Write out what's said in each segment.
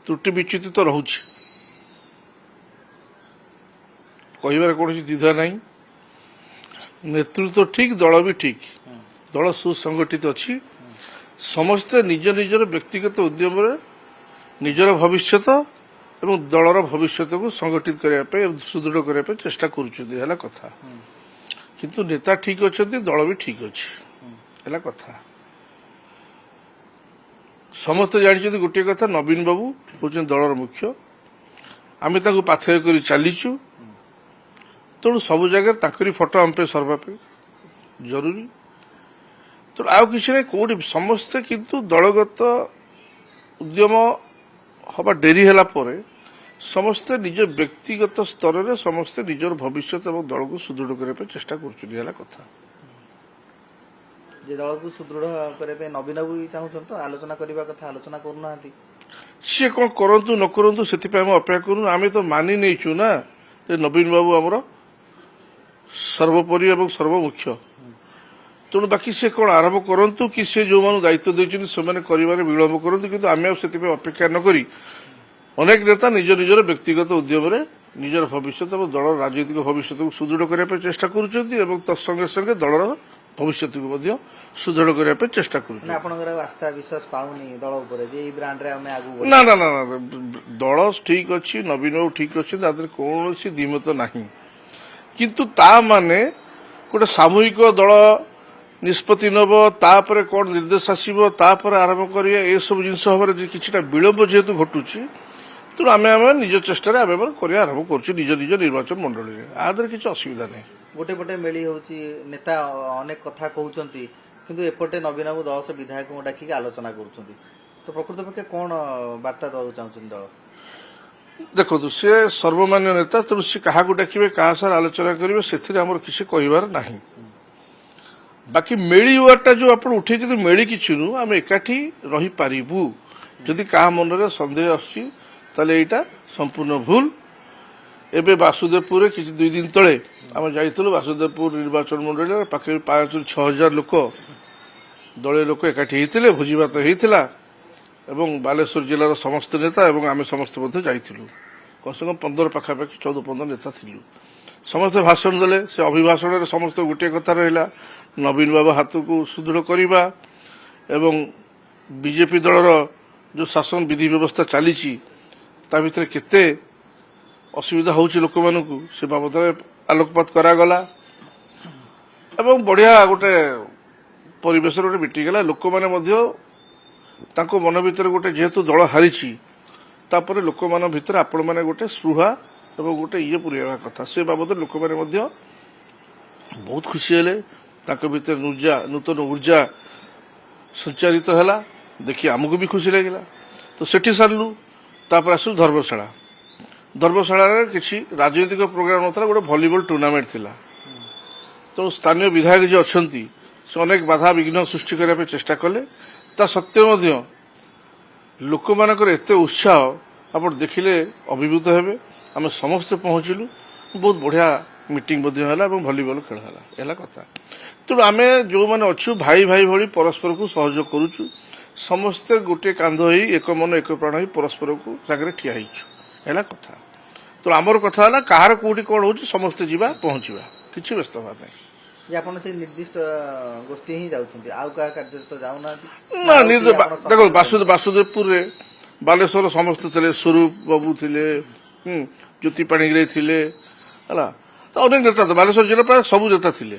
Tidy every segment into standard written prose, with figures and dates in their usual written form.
ତ୍ରୁଟି ବିଚ୍ୟୁତି ତ ରହୁଛି, କହିବାର କୌଣସି ଦ୍ୱିଧା ନାହିଁ। ନେତୃତ୍ୱ ଠିକ୍, ଦଳ ବି ଠିକ୍, ଦଳ ସୁସଂଗଠିତ ଅଛି। ସମସ୍ତେ ନିଜ ନିଜର ବ୍ୟକ୍ତିଗତ ଉଦ୍ୟମରେ ନିଜର ଭବିଷ୍ୟତ ଏବଂ ଦଳର ଭବିଷ୍ୟତକୁ ସଂଗଠିତ କରିବା ପାଇଁ ସୁଦୃଢ଼ କରିବା ପାଇଁ ଚେଷ୍ଟା କରୁଛନ୍ତି, ହେଲା କଥା। କିନ୍ତୁ ନେତା ଠିକ୍ ଅଛନ୍ତି, ଦଳ ବି ଠିକ୍ ଅଛି, ହେଲା କଥା। ସମସ୍ତେ ଜାଣିଛନ୍ତି ଗୋଟିଏ କଥା, ନବୀନ ବାବୁ ହେଉଛନ୍ତି ଦଳର ମୁଖ୍ୟ। ଆମେ ତାଙ୍କୁ ପାଥେୟ କରି ଚାଲିଛୁ, ତେଣୁ ସବୁ ଜାଗାରେ ତାଙ୍କରି ଫଟୋ ଆମ ପାଇଁ ସର୍ବାପେ ଜରୁରୀ। ତେଣୁ ଆଉ କିଛି ନାହିଁ, କୋଉଠି ସମସ୍ତେ କିନ୍ତୁ ଦଳଗତ ଉଦ୍ୟମ ହବା ଡେରି ହେଲା ପରେ ସମସ୍ତେ ନିଜ ବ୍ୟକ୍ତିଗତ ସ୍ତରରେ ସମସ୍ତେ ନିଜର ଭବିଷ୍ୟତ ଏବଂ ଦଳକୁ ସୁଦୃଢ଼ କରିବା ପାଇଁ ଚେଷ୍ଟା କରୁଛନ୍ତି, ହେଲା କଥା। ଯେ ଦଳକୁ ସୁଦୃଢ଼ କରିବା ପାଇଁ ନବୀନ ବାବୁ ଚାହୁଁଛନ୍ତି ତ, ଆଲୋଚନା କରିବା କଥା ଆଲୋଚନା କରୁନାହାନ୍ତି। ସିଏ କ'ଣ କରନ୍ତୁ ନ କରନ୍ତୁ ସେଥିପାଇଁ ଆମେ ଅପେକ୍ଷା କରୁନୁ। ଆମେ ତ ମାନି ନେଇଛୁ ନା ଯେ ନବୀନ ବାବୁ ଆମର ସର୍ବୋପରି ଏବଂ ସର୍ବମୁଖ୍ୟ। ତେଣୁ ବାକି ସେ କ'ଣ ଆରମ୍ଭ କରନ୍ତୁ କି ସେ ଯେଉଁମାନଙ୍କୁ ଦାୟିତ୍ୱ ଦେଇଛନ୍ତି ସେମାନେ କରିବାରେ ବିଳମ୍ବ କରନ୍ତୁ, କିନ୍ତୁ ଆମେ ଆଉ ସେଥିପାଇଁ ଅପେକ୍ଷା ନ କରି ଅନେକ ନେତା ନିଜ ନିଜର ବ୍ୟକ୍ତିଗତ ଉଦ୍ୟମରେ ନିଜର ଭବିଷ୍ୟତ ଏବଂ ଦଳର ରାଜନୈତିକ ଭବିଷ୍ୟତକୁ ସୁଦୃଢ଼ କରିବା ପାଇଁ ଚେଷ୍ଟା କରୁଛନ୍ତି ଏବଂ ତତ୍ସଙ୍ଗେ ସଙ୍ଗେ ଦଳର ଭବିଷ୍ୟତକୁ ମଧ୍ୟ ସୁଦୃଢ଼ କରିବା ପାଇଁ ଚେଷ୍ଟା କରୁଛନ୍ତି। ଆପଣଙ୍କର ଆସ୍ଥା ବିଶ୍ୱାସ ପାଉନି ଦଳ ଉପରେ ଯେ ଏଇ ବ୍ରାଣ୍ଡରେ ଆମେ ଆଗକୁ ନା ନା ନା ନା ଦଳ ଠିକ୍ ଅଛି, ନବୀନ ବାବୁ ଠିକ୍ ଅଛି, ତା ଦେହରେ କୌଣସି ଦ୍ୱିମତ ନାହିଁ। କିନ୍ତୁ ତା ମାନେ ଗୋଟେ ସାମୂହିକ ଦଳ ନିଷ୍ପତ୍ତି ନେବ, ତାପରେ କ'ଣ ନିର୍ଦ୍ଦେଶ ଆସିବ, ତାପରେ ଆରମ୍ଭ କରିବା, ଏସବୁ ଜିନିଷ ହେବାରେ କିଛିଟା ବିଳମ୍ବ ଯେହେତୁ ଘଟୁଛି, ତେଣୁ ଆମେ ନିଜ ଚେଷ୍ଟାରେ ଆମେ କରିବା ଆରମ୍ଭ କରୁଛୁ ନିଜ ନିଜ ନିର୍ବାଚନ ମଣ୍ଡଳୀରେ। ଆ ଦେହରେ କିଛି ଅସୁବିଧା ନାହିଁ। ଗୋଟେ ପଟେ ମେଳି ହେଉଛି, ନେତା ଅନେକ କଥା କହୁଛନ୍ତି, କିନ୍ତୁ ଏପଟେ ନବୀନ ବାବୁ 10 ବିଧାୟକଙ୍କୁ ଡାକିକି ଆଲୋଚନା କରୁଛନ୍ତି। ତ ପ୍ରକୃତ ପକ୍ଷେ କ'ଣ ବାର୍ତ୍ତା ଦେବାକୁ ଚାହୁଁଛନ୍ତି ଦଳ? ଦେଖନ୍ତୁ, ସେ ସର୍ବମାନ୍ୟ ନେତା, ତେଣୁ ସେ କାହାକୁ ଡାକିବେ, କାହା ସାଙ୍ଗରେ ଆଲୋଚନା କରିବେ, ସେଥିରେ ଆମର କିଛି କହିବାର ନାହିଁ। ବାକି ମେଳି ୱାର୍ଡଟା ଯୋଉ ଆପଣ ଉଠେଇଛନ୍ତି, ମେଳି କିଛି ନୁହଁ, ଆମେ ଏକାଠି ରହିପାରିବୁ। ଯଦି କାହା ମନରେ ସନ୍ଦେହ ଆସୁଛି ତାହେଲେ ଏଇଟା ସମ୍ପୂର୍ଣ୍ଣ ଭୁଲ। ଏବେ ବାସୁଦେବପୁରରେ କିଛି 2 ଦିନ ତଳେ ଆମେ ଯାଇଥିଲୁ, ବାସୁଦେବପୁର ନିର୍ବାଚନ ମଣ୍ଡଳୀରେ ପାଖରେ 5,000 ରୁ 6,000 ଲୋକ, ଦଳୀୟ ଲୋକ ଏକାଠି ହେଇଥିଲେ, ଭୋଜିଭାତ ହେଇଥିଲା ଏବଂ ବାଲେଶ୍ୱର ଜିଲ୍ଲାର ସମସ୍ତ ନେତା ଏବଂ ଆମେ ସମସ୍ତେ ମଧ୍ୟ ଯାଇଥିଲୁ। କମସେ କମ 15 ପାଖାପାଖି 14-15 ନେତା ଥିଲୁ। ସମସ୍ତେ ଭାଷଣ ଦେଲେ। ସେ ଅଭିଭାଷଣରେ ସମସ୍ତ ଗୋଟିଏ କଥା ରହିଲା, ନବୀନ ବାବୁ ହାତକୁ ସୁଦୃଢ଼ କରିବା ଏବଂ ବିଜେପି ଦଳର ଯେଉଁ ଶାସନ ବିଧି ବ୍ୟବସ୍ଥା ଚାଲିଛି ତା ଭିତରେ କେତେ ଅସୁବିଧା ହେଉଛି ଲୋକମାନଙ୍କୁ, ସେ ବାବଦରେ ଆଲୋକପାତ କରାଗଲା ଏବଂ ବଢ଼ିଆ ଗୋଟେ ପରିବେଶରେ ଗୋଟେ ମିଟିଂ ହେଲା। ଲୋକମାନେ ମଧ୍ୟ ତାଙ୍କ ମନ ଭିତରେ ଗୋଟେ, ଯେହେତୁ ଦଳ ହାରିଛି, ତାପରେ ଲୋକମାନଙ୍କ ଭିତରେ ଆପଣମାନେ ଗୋଟେ ସ୍ପୃହା ଏବଂ ଗୋଟେ ପୁରେଇବା କଥା, ସେ ବାବଦରେ ଲୋକମାନେ ମଧ୍ୟ ବହୁତ ଖୁସି ହେଲେ। ତାଙ୍କ ଭିତରେ ନୂତନ ଉର୍ଜା ସଞ୍ଚାରିତ ହେଲା, ଦେଖି ଆମକୁ ବି ଖୁସି ଲାଗିଲା। ତ ସେଠି ସାରିଲୁ, ତାପରେ ଆସିଲୁ ଧର୍ମଶାଳା। ଧର୍ମଶାଳାରେ କିଛି ରାଜନୈତିକ ପ୍ରୋଗ୍ରାମ ନଥିଲା, ଗୋଟେ ଭଲିବଲ ଟୁର୍ଣ୍ଣାମେଣ୍ଟ ଥିଲା। ତେଣୁ ସ୍ଥାନୀୟ ବିଧାୟକ ଯିଏ ଅଛନ୍ତି ସେ ଅନେକ ବାଧା ବିଘ୍ନ ସୃଷ୍ଟି କରିବା ପାଇଁ ଚେଷ୍ଟା କଲେ। ତା ସତ୍ତ୍ୱେ ମଧ୍ୟ ଲୋକମାନଙ୍କର ଏତେ ଉତ୍ସାହ ଆପଣ ଦେଖିଲେ ଅଭିଭୂତ ହେବେ। ଆମେ ସମସ୍ତେ ପହଞ୍ଚିଲୁ, ବହୁତ ବଢ଼ିଆ ମିଟିଂ ମଧ୍ୟ ହେଲା ଏବଂ ଭଲିବଲ ଖେଳ ହେଲା କଥା। ତେଣୁ ଆମେ ଯେଉଁମାନେ ଅଛୁ ଭାଇ ଭାଇ ଭଳି ପରସ୍ପରକୁ ସହଯୋଗ କରୁଛୁ, ସମସ୍ତେ ଗୋଟିଏ କାନ୍ଧ ହୋଇ ଏକ ମନ ଏକ ପ୍ରାଣ ହୋଇ ପରସ୍ପରକୁ ସାଙ୍ଗରେ ଠିଆ ହେଇଛୁ, ହେଲା କଥା। ତେଣୁ ଆମର କଥା ହେଲା କାହାର କୋଉଠି କ'ଣ ହେଉଛି ସମସ୍ତେ ଯିବା ପହଞ୍ଚିବା, କିଛି ବ୍ୟସ୍ତ ହେବା ନାହିଁ। ଯେ ଆପଣ ସେଇ ନିର୍ଦ୍ଦିଷ୍ଟ ଗୋଷ୍ଠୀ ହିଁ ଯାଉଛନ୍ତି, ଆଉ କାହା କାର୍ଯ୍ୟରେ ତ ଯାଉନାହାନ୍ତି ନା। ଦେଖନ୍ତୁ, ବାସୁଦେବପୁରରେ ବାଲେଶ୍ୱର ସମସ୍ତେ ଥିଲେ, ସ୍ୱରୂପ ବାବୁ ଥିଲେ, ଜ୍ୟୋତି ପାଣିଗ୍ରାହୀ ଥିଲେ, ହେଲା, ତ ଅନେକ ନେତା, ବାଲେଶ୍ୱର ଜିଲ୍ଲା ପ୍ରାୟ ସବୁ ନେତା ଥିଲେ,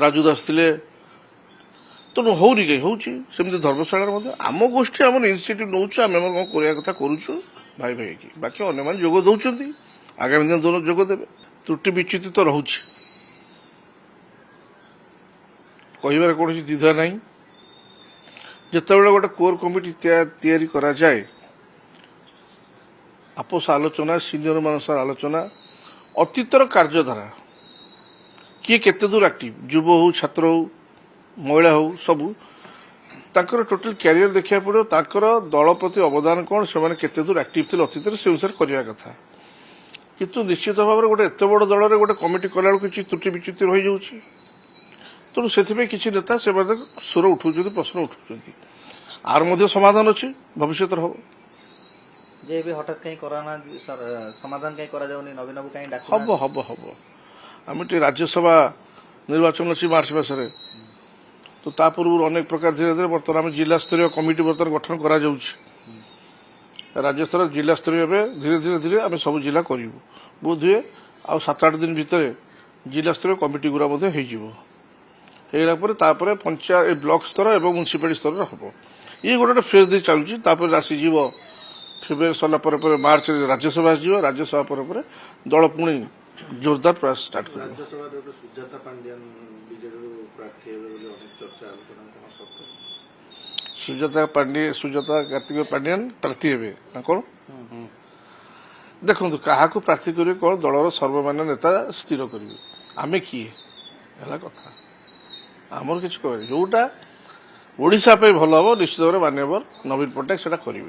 ରାଜୁ ଦାସ ଥିଲେ। ତେଣୁ ହଉନି କାହିଁ, ହଉଛି ସେମିତି ଧର୍ମଶାଳାରେ ମଧ୍ୟ। ଆମ ଗୋଷ୍ଠୀ ଆମର ଇନିସିଏଟିଭ୍ ନେଉଛୁ, ଆମେ ଆମର କ'ଣ କରିବା କଥା କରୁଛୁ ଭାଇ ଭାଇ ହେଇକି। ବାକି ଅନ୍ୟମାନେ ଯୋଗ ଦେଉଛନ୍ତି, ଆଗାମୀ ଦିନ ଯୋଗ ଦେବେ। ତ୍ରୁଟି ବିଚ୍ୟୁତି ତ ରହୁଛି, କହିବାର କୌଣସି ଦ୍ୱିଧା ନାହିଁ। ଯେତେବେଳେ ଗୋଟେ କୋର କମିଟି ତିଆରି କରାଯାଏ, ଆପୋଷ ଆଲୋଚନା, ସିନିୟର ମାନଙ୍କ ସହ ଆଲୋଚନା, ଅତୀତର କାର୍ଯ୍ୟଧାରା, କିଏ କେତେ ଦୂର ଆକ୍ଟିଭ, ଯୁବ ହଉ, ଛାତ୍ର ହଉ, ମହିଳା ହଉ, ସବୁ ତାଙ୍କର ଟୋଟାଲ କ୍ୟାରିୟର ଦେଖିବାକୁ ପଡ଼ିବ। ତାଙ୍କର ଦଳ ପ୍ରତି ଅବଦାନ କ'ଣ, ସେମାନେ କେତେ ଦୂର ଆକ୍ଟିଭ ଥିଲେ ଅତୀତରେ, ସେ ଅନୁସାରେ କରିବା କଥା। କିନ୍ତୁ ନିଶ୍ଚିତ ଭାବରେ ଗୋଟେ ଏତେ ବଡ଼ ଦଳରେ ଗୋଟେ କମିଟି କଲାବେଳକୁ କିଛି ତ୍ରୁଟି ବିଚ୍ୟୁତି ରହିଯାଉଛି। ତେଣୁ ସେଥିପାଇଁ କିଛି ନେତା ସେମାନେ ସ୍ୱର ଉଠାଉଛନ୍ତି, ପ୍ରଶ୍ନ ଉଠାଉଛନ୍ତି। ଆର ମଧ୍ୟ ସମାଧାନ ଅଛି, ଭବିଷ୍ୟତରେ ହେବ। ଯେ ଏବେ ହଠାତ୍ କାହିଁ କରାନା ସମାଧାନ କାହିଁ କରାଯାଉନି ନବୀନ ବାବୁ କାହିଁ ଡାକୁ ହବ ହବ ହବ ଆମେ ଟିକେ ରାଜ୍ୟସଭା ନିର୍ବାଚନ ଅଛି ମାର୍ଚ୍ଚ ମାସରେ ତ ତା ପୂର୍ବରୁ ଅନେକ ପ୍ରକାର ଧୀରେ ଧୀରେ ବର୍ତ୍ତମାନ ଆମେ ଜିଲ୍ଲା ସ୍ତରୀୟ କମିଟି ବର୍ତ୍ତମାନ ଗଠନ କରାଯାଉଛି ରାଜ୍ୟ ସ୍ତର ଜିଲ୍ଲା ସ୍ତରୀୟ ଏବେ ଧୀରେ ଧୀରେ ଧୀରେ ଆମେ ସବୁ ଜିଲ୍ଲା କରିବୁ ବୋଧ ହୁଏ ଆଉ 7-8 ଦିନ ଭିତରେ ଜିଲ୍ଲା ସ୍ତରୀୟ କମିଟି ଗୁଡ଼ା ମଧ୍ୟ ହେଇଯିବ ହେଇଗଲା ପରେ ତାପରେ ପଞ୍ଚାୟତ ବ୍ଲକ ସ୍ତର ଏବଂ ମ୍ୟୁନିସିପାଲିଟି ସ୍ତରରେ ହବ ଇଏ ଗୋଟେ ଫେଜ୍ ଦେଇ ଚାଲୁଛି ତାପରେ ଆସିଯିବ ଫେବୃଆରୀ ସରିଲା ପରେ ପରେ ମାର୍ଚ୍ଚରେ ରାଜ୍ୟସଭା ଆସିଯିବ ରାଜ୍ୟସଭା ପରେ ପରେ ଦଳ ପୁଣି ଜୋରଦାର ପ୍ରୟାସ ଷ୍ଟାର୍ଟ କରିବ ରାଜ୍ୟସଭାରେ ଗୋଟେ ସୁଜାତା ପାଣ୍ଡିଆନ ବିଜେଡିରୁ ପ୍ରାର୍ଥୀ ହେବେ ବୋଲି ଅନେକ ଚର୍ଚ୍ଚା ଆଲୋଚନା କଣ ସତ ସୁଜାତା କାର୍ତ୍ତିକ ପାଣ୍ଡିଆନ ପ୍ରାର୍ଥୀ ହେବେ ନା କଣ ଦେଖନ୍ତୁ କାହାକୁ ପ୍ରାର୍ଥୀ କରିବେ କଣ ଦଳର ସର୍ବମାନ୍ୟ ନେତା ସ୍ଥିର କରିବେ ଆମେ କିଏ ହେଲା କଥା ଆମର କିଛି କହିବେ ଯୋଉଟା ଓଡ଼ିଶା ପାଇଁ ଭଲ ହବ ନିଶ୍ଚିତ ଭାବରେ ମାନ୍ୟବର ନବୀନ ପଟ୍ଟନାୟକ ସେଟା କରିବେ